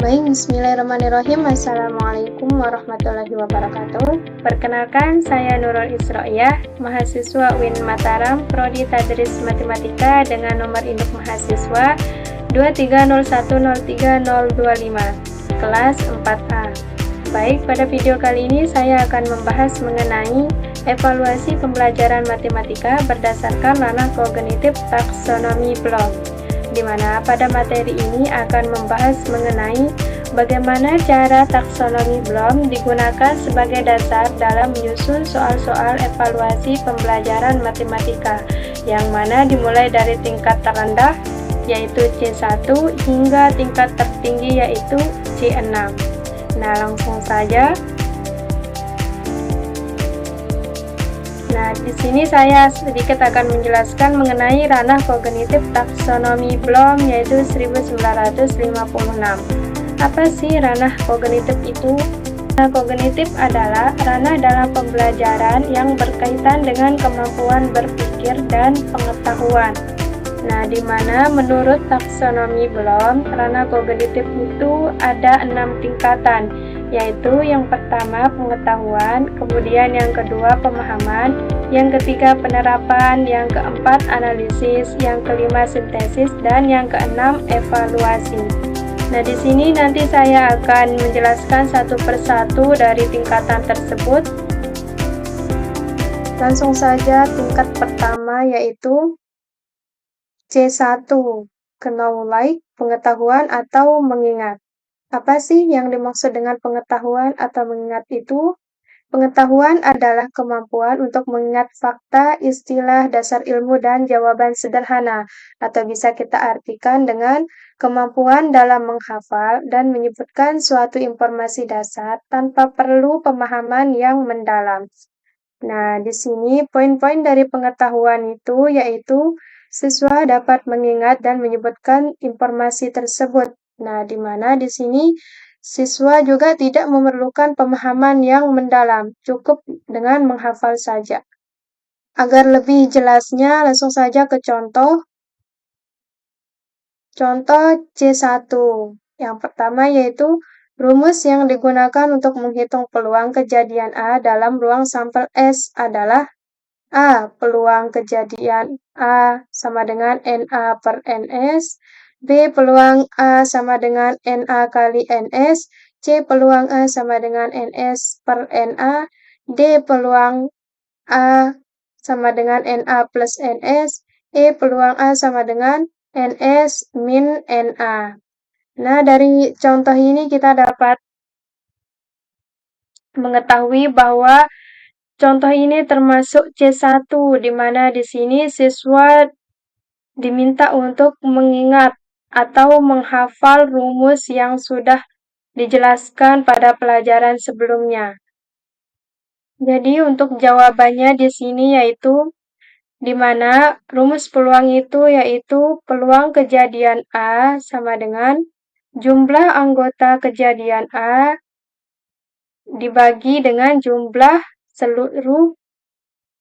Baik, bismillahirrahmanirrahim. Assalamualaikum warahmatullahi wabarakatuh. Perkenalkan, saya Nurul Isro'iyah, mahasiswa UIN Mataram, Prodi Tadris Matematika dengan nomor induk mahasiswa 230103025, kelas 4A. Baik, pada video kali ini saya akan membahas mengenai evaluasi pembelajaran matematika berdasarkan ranah kognitif taksonomi Bloom, di mana pada materi ini akan membahas mengenai bagaimana cara taksonomi Bloom digunakan sebagai dasar dalam menyusun soal-soal evaluasi pembelajaran matematika, yang mana dimulai dari tingkat terendah, yaitu C1, hingga tingkat tertinggi, yaitu C6. Nah, langsung saja. Nah, di sini saya sedikit akan menjelaskan mengenai ranah kognitif taksonomi Bloom, yaitu 1956. Apa sih ranah kognitif itu? Ranah kognitif adalah ranah dalam pembelajaran yang berkaitan dengan kemampuan berpikir dan pengetahuan. Nah, di mana menurut taksonomi Bloom, ranah kognitif itu ada 6 tingkatan, yaitu yang pertama pengetahuan, kemudian yang kedua pemahaman, yang ketiga penerapan, yang keempat analisis, yang kelima sintesis, dan yang keenam evaluasi. Nah, di sini nanti saya akan menjelaskan satu persatu dari tingkatan tersebut. Langsung saja tingkat pertama, yaitu C1, know like, pengetahuan atau mengingat. Apa sih yang dimaksud dengan pengetahuan atau mengingat itu? Pengetahuan adalah kemampuan untuk mengingat fakta, istilah, dasar ilmu, dan jawaban sederhana, atau bisa kita artikan dengan kemampuan dalam menghafal dan menyebutkan suatu informasi dasar tanpa perlu pemahaman yang mendalam. Nah, di sini poin-poin dari pengetahuan itu yaitu siswa dapat mengingat dan menyebutkan informasi tersebut. Nah, di mana di sini siswa juga tidak memerlukan pemahaman yang mendalam, cukup dengan menghafal saja. Agar lebih jelasnya, langsung saja ke contoh. Contoh C1. Yang pertama yaitu rumus yang digunakan untuk menghitung peluang kejadian A dalam ruang sampel S adalah A. Peluang kejadian A sama dengan NA per NS. B. Peluang A sama dengan NA kali NS. C. Peluang A sama dengan NS per NA. D. Peluang A sama dengan NA plus NS. E. Peluang A sama dengan NS min NA. Nah, dari contoh ini kita dapat mengetahui bahwa contoh ini termasuk C1, di mana di sini siswa diminta untuk mengingat atau menghafal rumus yang sudah dijelaskan pada pelajaran sebelumnya. Jadi untuk jawabannya di sini yaitu di mana rumus peluang itu yaitu peluang kejadian A sama dengan jumlah anggota kejadian A dibagi dengan jumlah seluruh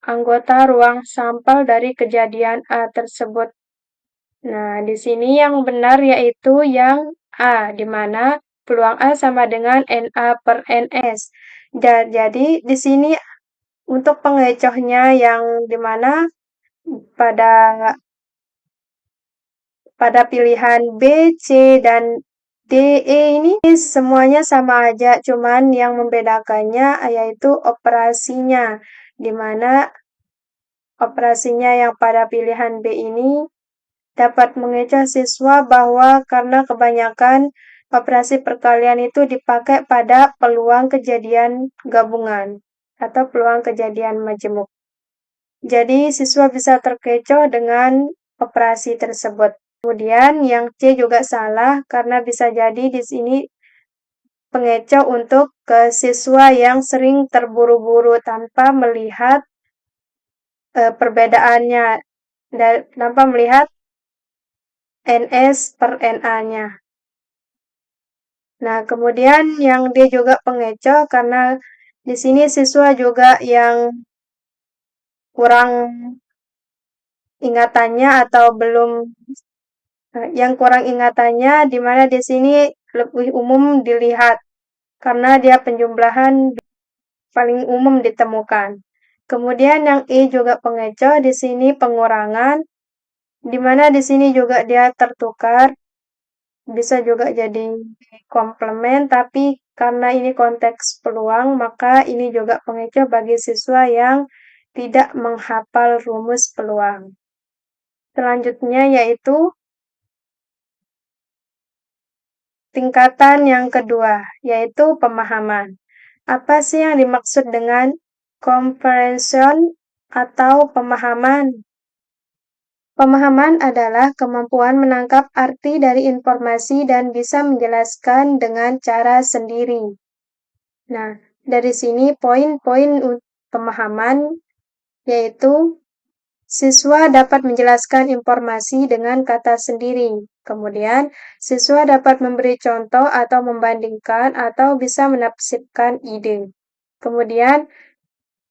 anggota ruang sampel dari kejadian A tersebut. Nah, di sini yang benar yaitu yang A, di mana peluang A sama dengan NA per NS. Jadi, di sini untuk pengecohnya yang di mana pada pilihan B, C, dan D, E ini semuanya sama aja, cuman yang membedakannya yaitu operasinya, di mana operasinya yang pada pilihan B ini dapat mengecoh siswa bahwa karena kebanyakan operasi perkalian itu dipakai pada peluang kejadian gabungan atau peluang kejadian majemuk. Jadi siswa bisa terkecoh dengan operasi tersebut. Kemudian yang C juga salah karena bisa jadi di sini pengecoh untuk ke siswa yang sering terburu-buru tanpa melihat perbedaannya, tanpa melihat NS per NA-nya. Nah, kemudian yang D juga pengecoh karena di sini siswa juga yang kurang ingatannya atau belum yang kurang ingatannya, di mana di sini lebih umum dilihat karena dia penjumlahan paling umum ditemukan. Kemudian yang E juga pengecoh, di sini pengurangan, di mana di sini juga dia tertukar, bisa juga jadi komplement, tapi karena ini konteks peluang, maka ini juga pengecoh bagi siswa yang tidak menghafal rumus peluang. Selanjutnya yaitu tingkatan yang kedua, yaitu pemahaman. Apa sih yang dimaksud dengan comprehension atau pemahaman? Pemahaman adalah kemampuan menangkap arti dari informasi dan bisa menjelaskan dengan cara sendiri. Nah, dari sini poin-poin pemahaman yaitu siswa dapat menjelaskan informasi dengan kata sendiri. Kemudian, siswa dapat memberi contoh atau membandingkan atau bisa menafsirkan ide. Kemudian,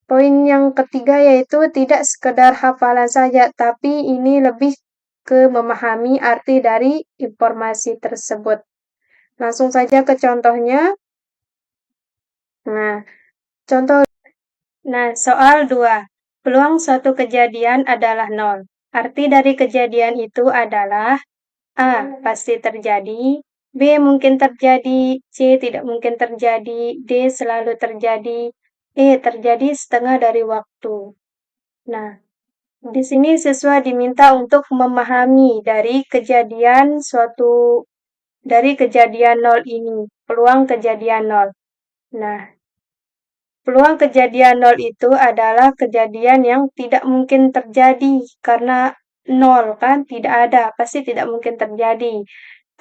poin yang ketiga yaitu tidak sekedar hafalan saja, tapi ini lebih ke memahami arti dari informasi tersebut. Langsung saja ke contohnya. Nah, contoh. Nah, soal 2. Peluang suatu kejadian adalah 0. Arti dari kejadian itu adalah A. Pasti terjadi, B. Mungkin terjadi, C. Tidak mungkin terjadi, D. Selalu terjadi, E. Terjadi setengah dari waktu. Nah, di sini siswa diminta untuk memahami dari kejadian 0 ini, peluang kejadian 0. Nah, peluang kejadian 0 itu adalah kejadian yang tidak mungkin terjadi karena 0 kan tidak ada, pasti tidak mungkin terjadi.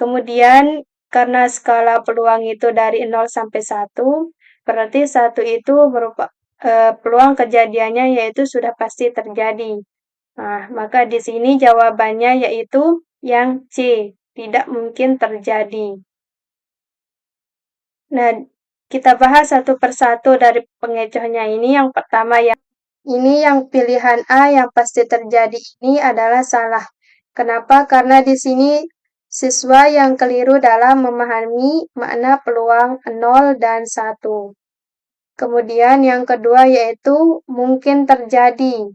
Kemudian karena skala peluang itu dari 0 sampai 1, berarti 1 itu peluang kejadiannya yaitu sudah pasti terjadi. Nah, maka di sini jawabannya yaitu yang C, tidak mungkin terjadi. Nah, kita bahas satu persatu dari pengecohnya ini. Yang pertama yang pilihan A yang pasti terjadi ini adalah salah. Kenapa? Karena di sini siswa yang keliru dalam memahami makna peluang 0 dan 1. Kemudian yang kedua yaitu mungkin terjadi.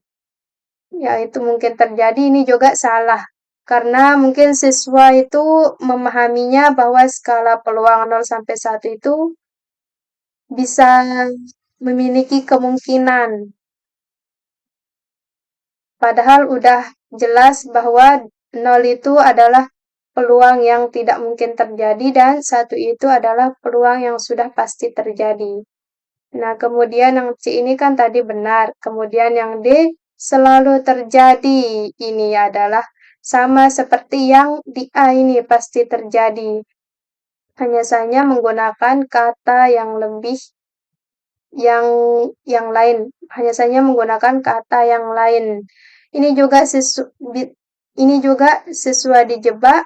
Yaitu mungkin terjadi ini juga salah. Karena mungkin siswa itu memahaminya bahwa skala peluang 0 sampai 1 itu bisa memiliki kemungkinan. Padahal udah jelas bahwa 0 itu adalah peluang yang tidak mungkin terjadi dan 1 itu adalah peluang yang sudah pasti terjadi. Nah, kemudian yang C ini kan tadi benar. Kemudian yang D selalu terjadi. Ini adalah sama seperti yang di A ini pasti terjadi. Hanya saja menggunakan kata yang lebih yang lain, hanya saja menggunakan kata yang lain. Ini juga siswa dijebak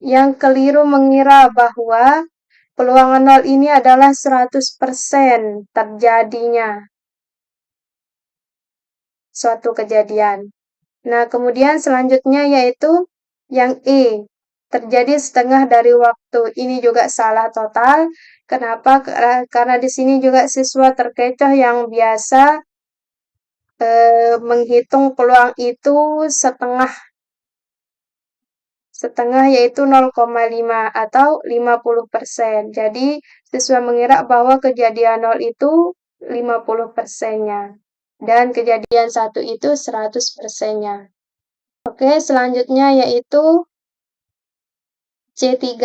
yang keliru mengira bahwa peluang 0 ini adalah 100% terjadinya suatu kejadian. Nah, kemudian selanjutnya yaitu yang E, terjadi setengah dari waktu. Ini juga salah total. Kenapa? Karena di sini juga siswa terkecoh yang biasa menghitung peluang itu setengah yaitu 0,5 atau 50%. Jadi, siswa mengira bahwa kejadian 0 itu 50%-nya. Dan kejadian 1 itu 100%-nya. Oke, selanjutnya yaitu C3,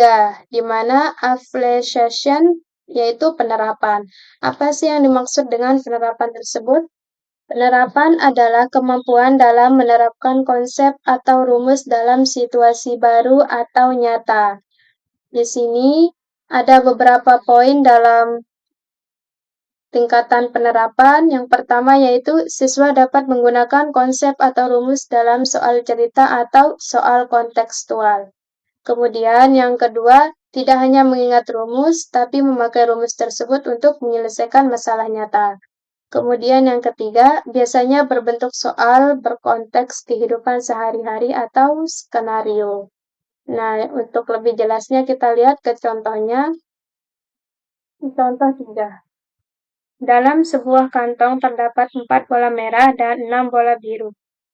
di mana application yaitu penerapan. Apa sih yang dimaksud dengan penerapan tersebut? Penerapan adalah kemampuan dalam menerapkan konsep atau rumus dalam situasi baru atau nyata. Di sini ada beberapa poin dalam tingkatan penerapan. Yang pertama yaitu siswa dapat menggunakan konsep atau rumus dalam soal cerita atau soal kontekstual. Kemudian yang kedua, tidak hanya mengingat rumus, tapi memakai rumus tersebut untuk menyelesaikan masalah nyata. Kemudian yang ketiga, biasanya berbentuk soal berkonteks kehidupan sehari-hari atau skenario. Nah, untuk lebih jelasnya kita lihat ke contohnya. Contoh 3. Dalam sebuah kantong terdapat 4 bola merah dan 6 bola biru.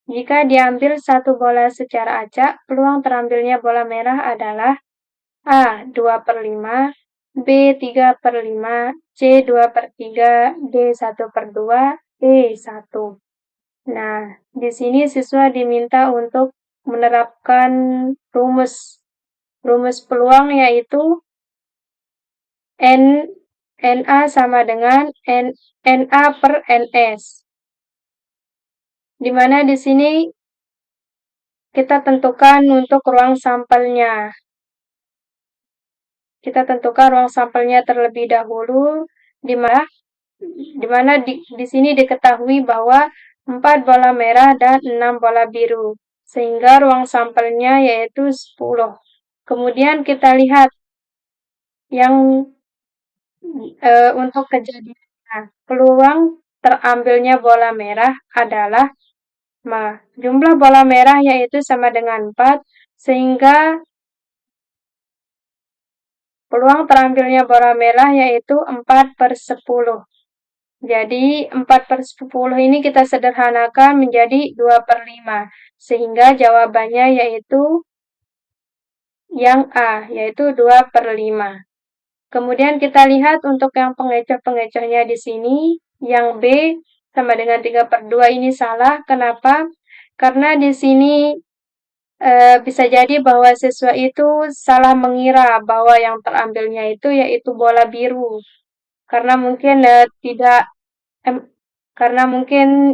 Jika diambil satu bola secara acak, peluang terambilnya bola merah adalah A. 2/5, B. 3/5, C. 2/3, D. 1/2, E. 1. Nah, di sini siswa diminta untuk menerapkan rumus peluang, yaitu NA sama dengan NA per NS. Di mana di sini kita tentukan untuk ruang sampelnya. Kita tentukan ruang sampelnya terlebih dahulu, di mana di sini diketahui bahwa 4 bola merah dan 6 bola biru, sehingga ruang sampelnya yaitu 10. Kemudian kita lihat yang untuk kejadian peluang terambilnya bola merah adalah jumlah bola merah yaitu sama dengan 4, sehingga peluang terambilnya bola merah yaitu 4/10. Jadi 4/10 ini kita sederhanakan menjadi 2/5, sehingga jawabannya yaitu yang A, yaitu 2/5. Kemudian kita lihat untuk yang pengecoh-pengecohnya di sini, yang B sama dengan 3/2 ini salah. Kenapa? Karena di sini bisa jadi bahwa siswa itu salah mengira bahwa yang terambilnya itu yaitu bola biru. Karena mungkin karena mungkin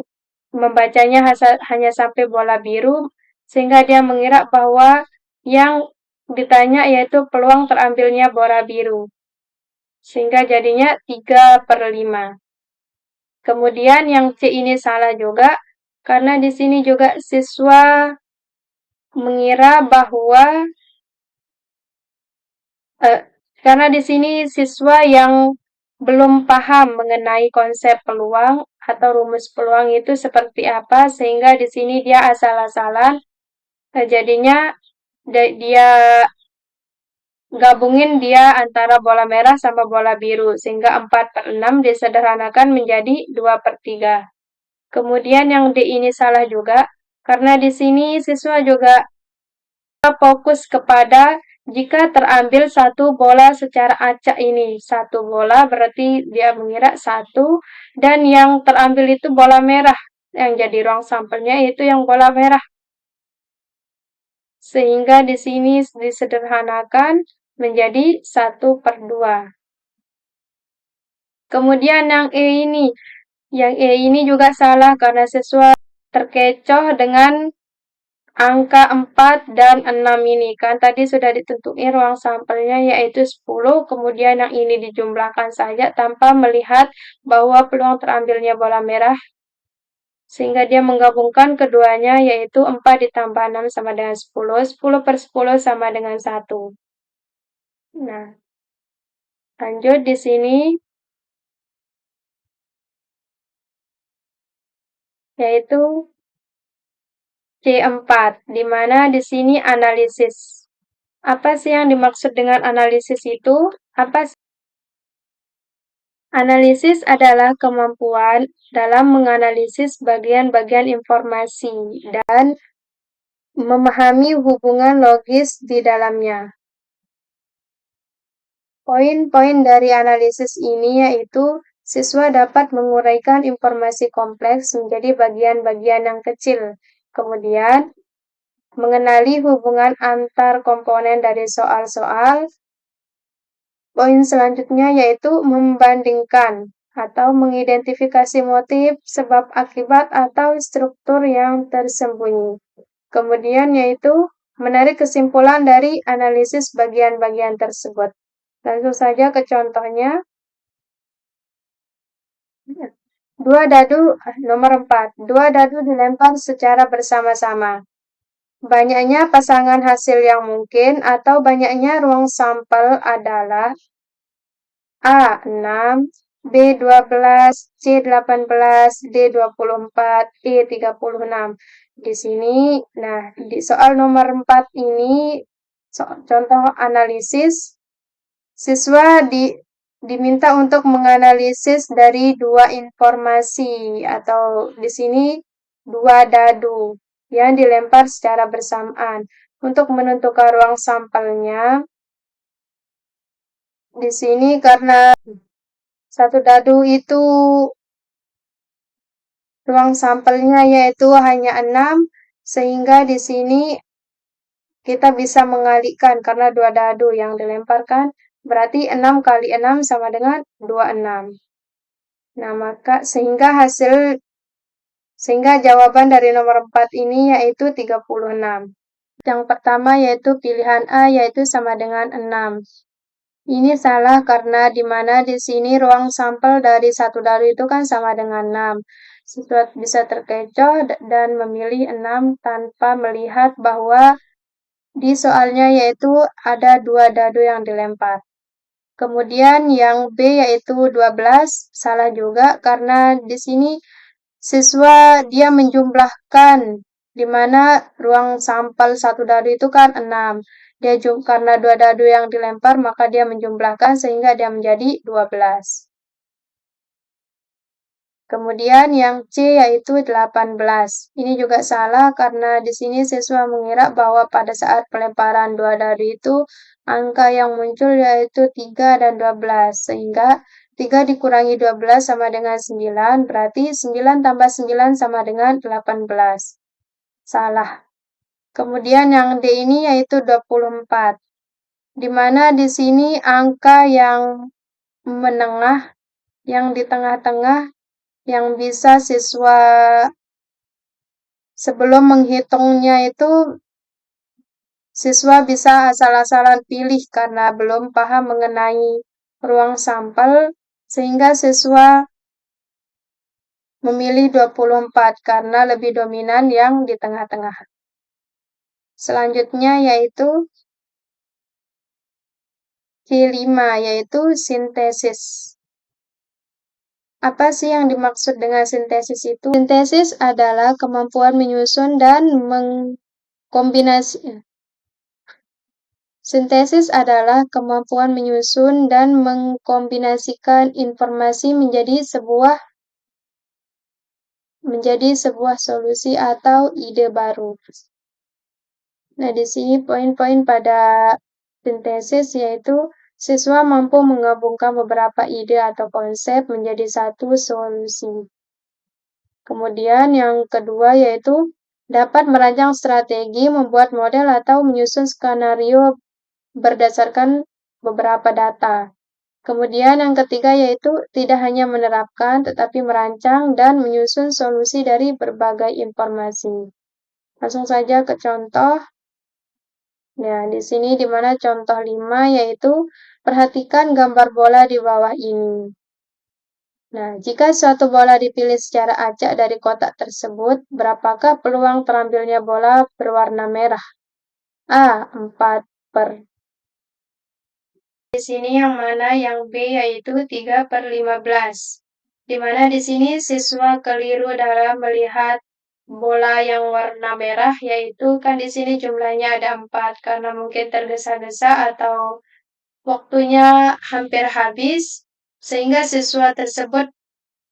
membacanya hanya sampai bola biru, sehingga dia mengira bahwa yang ditanya yaitu peluang terambilnya bola biru. Sehingga jadinya 3/5. Kemudian yang C ini salah juga, karena di sini juga siswa mengira bahwa karena di sini siswa yang belum paham mengenai konsep peluang atau rumus peluang itu seperti apa, sehingga di sini dia asal-asalan, jadinya dia gabungin dia antara bola merah sama bola biru, sehingga 4/6 disederhanakan menjadi 2/3. Kemudian yang D ini salah juga, karena di sini siswa juga fokus kepada jika terambil satu bola secara acak ini. Satu bola berarti dia mengira satu, dan yang terambil itu bola merah. Yang jadi ruang sampelnya itu yang bola merah. Sehingga di sini disederhanakan menjadi 1/2. Kemudian yang E ini juga salah karena siswa terkecoh dengan angka 4 dan 6 ini. Kan tadi sudah ditentuin ruang sampelnya yaitu 10, kemudian yang ini dijumlahkan saja tanpa melihat bahwa peluang terambilnya bola merah, sehingga dia menggabungkan keduanya yaitu 4 ditambah 6 sama dengan 10, 10/10 sama dengan 1. Nah, lanjut di sini, yaitu C4, di mana di sini analisis. Apa sih yang dimaksud dengan analisis itu? Analisis adalah kemampuan dalam menganalisis bagian-bagian informasi dan memahami hubungan logis di dalamnya. Poin-poin dari analisis ini yaitu siswa dapat menguraikan informasi kompleks menjadi bagian-bagian yang kecil. Kemudian, mengenali hubungan antar komponen dari soal-soal. Poin selanjutnya yaitu membandingkan atau mengidentifikasi motif, sebab akibat, atau struktur yang tersembunyi. Kemudian yaitu menarik kesimpulan dari analisis bagian-bagian tersebut. Langsung saja ke contohnya. Nomor 4. Dua dadu dilempar secara bersama-sama. Banyaknya pasangan hasil yang mungkin atau banyaknya ruang sampel adalah A. 6, B. 12, C. 18, D. 24, E. 36. Di sini, nah, di soal nomor 4 ini Contoh analisis, siswa diminta untuk menganalisis dari dua informasi atau di sini dua dadu yang dilempar secara bersamaan. Untuk menentukan ruang sampelnya, di sini karena satu dadu itu ruang sampelnya yaitu hanya 6, sehingga di sini kita bisa mengalihkan karena dua dadu yang dilemparkan, berarti 6 kali 6 sama dengan 26. Nah, maka sehingga jawaban dari nomor 4 ini yaitu 36. Yang pertama yaitu pilihan A yaitu sama dengan 6. Ini salah karena di mana di sini ruang sampel dari satu dadu itu kan sama dengan 6. Siswa bisa terkecoh dan memilih 6 tanpa melihat bahwa di soalnya yaitu ada dua dadu yang dilempar. Kemudian yang B yaitu 12, salah juga karena di sini siswa dia menjumlahkan di mana ruang sampel satu dadu itu kan 6. Karena dua dadu yang dilempar maka dia menjumlahkan sehingga dia menjadi 12. Kemudian yang C yaitu 18. Ini juga salah karena di sini siswa mengira bahwa pada saat pelemparan dua dadu itu angka yang muncul yaitu 3 dan 12. Sehingga 3 dikurangi 12 sama dengan 9, berarti 9 tambah 9 sama dengan 18. Salah. Kemudian yang D ini yaitu 24. Di mana di sini angka yang menengah, yang di tengah-tengah, yang bisa siswa sebelum menghitungnya itu siswa bisa asal-asalan pilih karena belum paham mengenai ruang sampel, sehingga siswa memilih 24 karena lebih dominan yang di tengah-tengah. Selanjutnya yaitu C5, yaitu sintesis. Apa sih yang dimaksud dengan sintesis itu? Sintesis adalah kemampuan menyusun dan mengkombinasi. Sintesis adalah kemampuan menyusun dan mengkombinasikan informasi menjadi sebuah solusi atau ide baru. Nah, di sini poin-poin pada sintesis yaitu siswa mampu menggabungkan beberapa ide atau konsep menjadi satu solusi. Kemudian yang kedua yaitu dapat merancang strategi, membuat model atau menyusun skenario berdasarkan beberapa data. Kemudian yang ketiga yaitu tidak hanya menerapkan tetapi merancang dan menyusun solusi dari berbagai informasi. Langsung saja ke contoh. Nah, di sini di mana contoh 5 yaitu perhatikan gambar bola di bawah ini. Nah, jika suatu bola dipilih secara acak dari kotak tersebut, berapakah peluang terambilnya bola berwarna merah? A. 4 per. Di sini yang mana yang B yaitu 3/15. Di mana di sini siswa keliru dalam melihat bola yang warna merah, yaitu kan di sini jumlahnya ada 4 karena mungkin tergesa-gesa atau waktunya hampir habis, sehingga siswa tersebut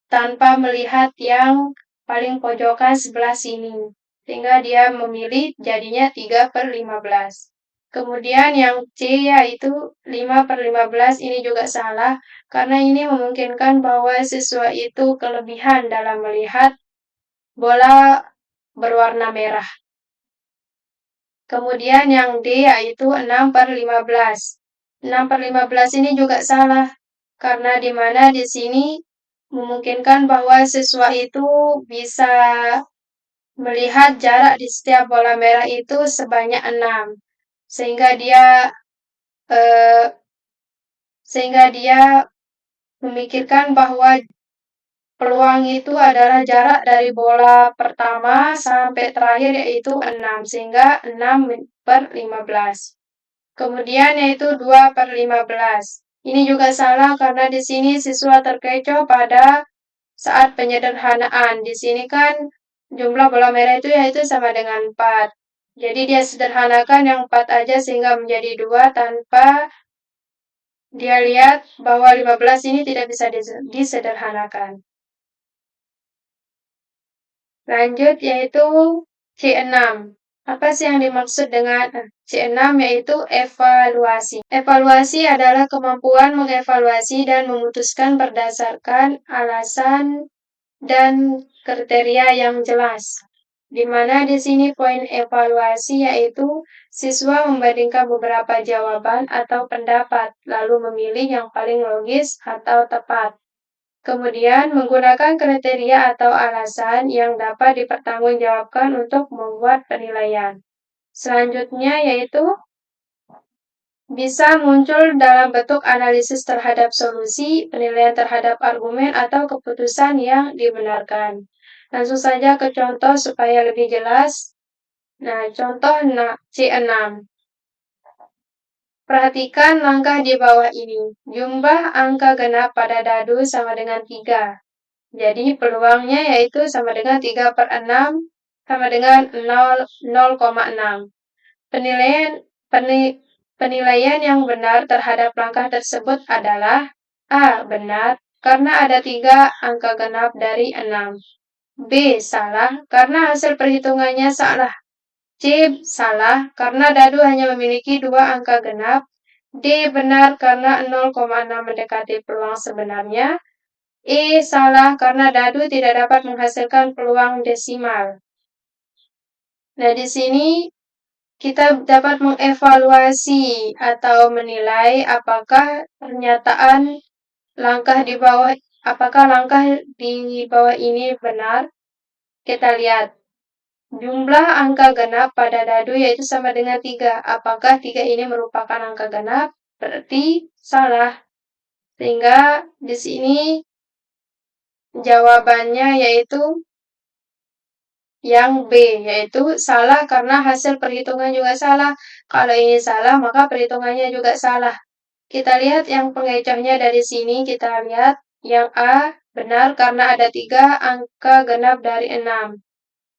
tanpa melihat yang paling pojokan sebelah sini, sehingga dia memilih jadinya 3/15. Kemudian yang C yaitu 5/15 ini juga salah, karena ini memungkinkan bahwa siswa itu kelebihan dalam melihat bola berwarna merah. Kemudian yang D yaitu 6/15. 6/15 ini juga salah, karena di mana di sini memungkinkan bahwa siswa itu bisa melihat jarak di setiap bola merah itu sebanyak 6. Sehingga dia memikirkan bahwa peluang itu adalah jarak dari bola pertama sampai terakhir yaitu 6, sehingga 6/15. Kemudian yaitu 2/15. Ini juga salah karena di sini siswa terkecoh pada saat penyederhanaan. Di sini kan jumlah bola merah itu yaitu sama dengan 4. Jadi dia sederhanakan yang 4 aja sehingga menjadi 2 tanpa dia lihat bahwa 15 ini tidak bisa disederhanakan. Lanjut yaitu C6. Apa sih yang dimaksud dengan C6 yaitu evaluasi. Evaluasi adalah kemampuan mengevaluasi dan memutuskan berdasarkan alasan dan kriteria yang jelas. Di mana di sini poin evaluasi yaitu siswa membandingkan beberapa jawaban atau pendapat, lalu memilih yang paling logis atau tepat. Kemudian menggunakan kriteria atau alasan yang dapat dipertanggungjawabkan untuk membuat penilaian. Selanjutnya yaitu bisa muncul dalam bentuk analisis terhadap solusi, penilaian terhadap argumen, atau keputusan yang dibenarkan. Langsung saja ke contoh supaya lebih jelas. Nah, contoh C6. Perhatikan langkah di bawah ini. Jumlah angka genap pada dadu sama dengan 3. Jadi peluangnya yaitu sama dengan 3/6 sama dengan 0,6. Penilaian yang benar terhadap langkah tersebut adalah A. Benar, karena ada 3 angka genap dari 6. B. Salah, karena hasil perhitungannya salah. C. Salah, karena dadu hanya memiliki 2 angka genap. D. Benar, karena 0,6 mendekati peluang sebenarnya. E. Salah, karena dadu tidak dapat menghasilkan peluang desimal. Nah, di sini kita dapat mengevaluasi atau menilai apakah pernyataan apakah langkah di bawah ini benar. Kita lihat jumlah angka genap pada dadu yaitu sama dengan 3. Apakah 3 ini merupakan angka genap? Berarti salah. Sehingga di sini jawabannya yaitu yang B, yaitu salah karena hasil perhitungan juga salah. Kalau ini salah, maka perhitungannya juga salah. Kita lihat yang pengecohnya dari sini, kita lihat yang A benar karena ada 3 angka genap dari 6.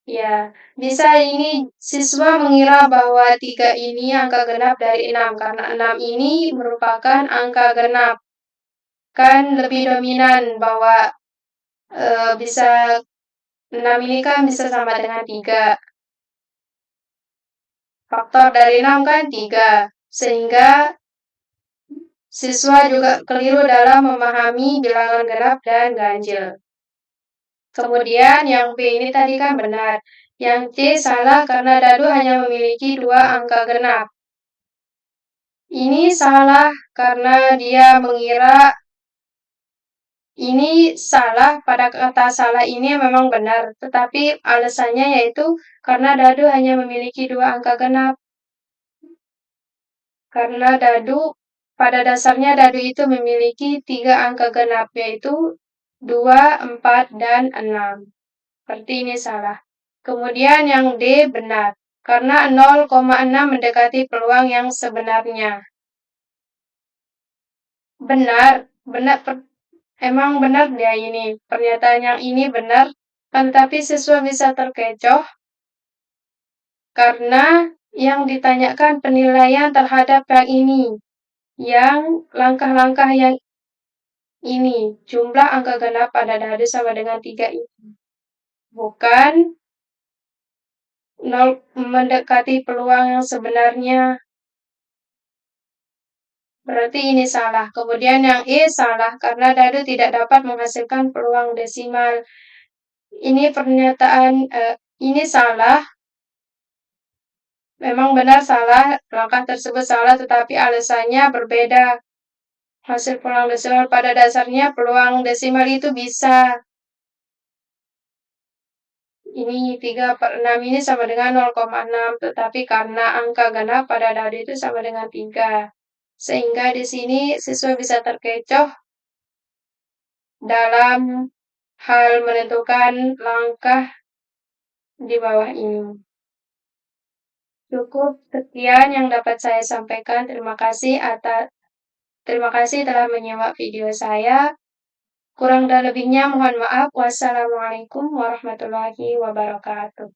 Ya, bisa ini siswa mengira bahwa 3 ini angka genap dari 6, karena 6 ini merupakan angka genap. Kan lebih dominan bahwa bisa 6 ini kan bisa sama dengan 3. Faktor dari 6 kan 3. Sehingga siswa juga keliru dalam memahami bilangan genap dan ganjil. Kemudian yang B ini tadi kan benar. Yang C salah karena dadu hanya memiliki 2 angka genap. Ini salah karena dia mengira ini salah, pada kata salah ini memang benar, tetapi alasannya yaitu karena dadu hanya memiliki 2 angka genap. Karena pada dasarnya dadu itu memiliki 3 angka genap, yaitu 2, 4, dan 6. Berarti ini salah. Kemudian yang D benar, karena 0,6 mendekati peluang yang sebenarnya. Emang benar dia ini. Pernyataan yang ini benar, kan tapi siswa bisa terkecoh karena yang ditanyakan penilaian terhadap yang ini. Yang langkah-langkah yang ini, jumlah angka genap pada dadu sama dengan 3 ini. Bukan mendekati peluang yang sebenarnya. Berarti ini salah. Kemudian yang E salah karena dadu tidak dapat menghasilkan peluang desimal. Ini pernyataan ini salah. Memang benar salah, langkah tersebut salah tetapi alasannya berbeda. Hasil peluang desimal pada dasarnya peluang desimal itu bisa. Ini 3/6 ini sama dengan 0,6, tetapi karena angka genap pada dadu itu sama dengan 3. Sehingga di sini siswa bisa terkecoh dalam hal menentukan langkah di bawah ini. Cukup sekian yang dapat saya sampaikan. Terima kasih telah menyimak video saya. Kurang dan lebihnya mohon maaf. Wassalamualaikum warahmatullahi wabarakatuh.